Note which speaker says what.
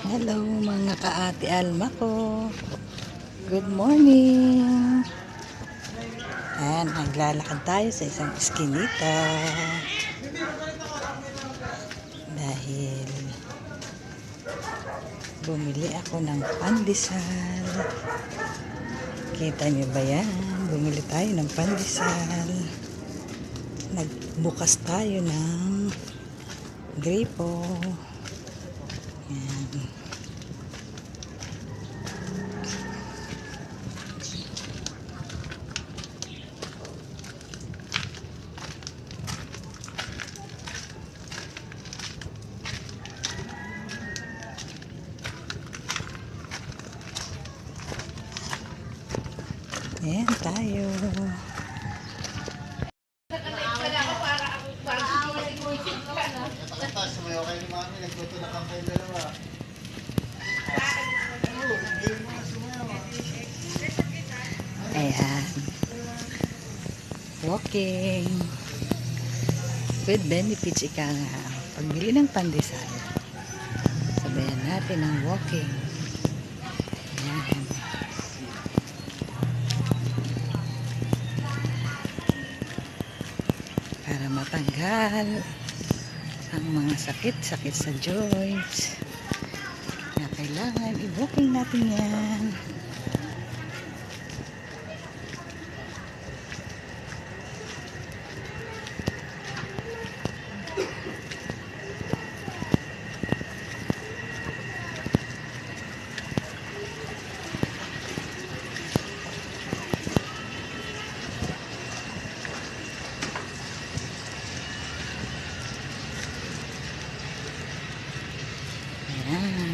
Speaker 1: Hello mga ka-ate Alma ko. Good morning. Ayan, naglalakad tayo sa isang eskinita. Dahil bumili ako ng pandesal. Kita niyo ba yan? Bumili tayo ng pandesal. Nagbukas tayo ng gripo. Ayan. Ayan tayo. Ayan. Walking. With benefits ika nga. Pagbili ng pandesal. Sabayan natin ang walking. Ayan. Para matanggal ang mga sakit-sakit sa joints na kailangan i-walking natin yan. Ayan.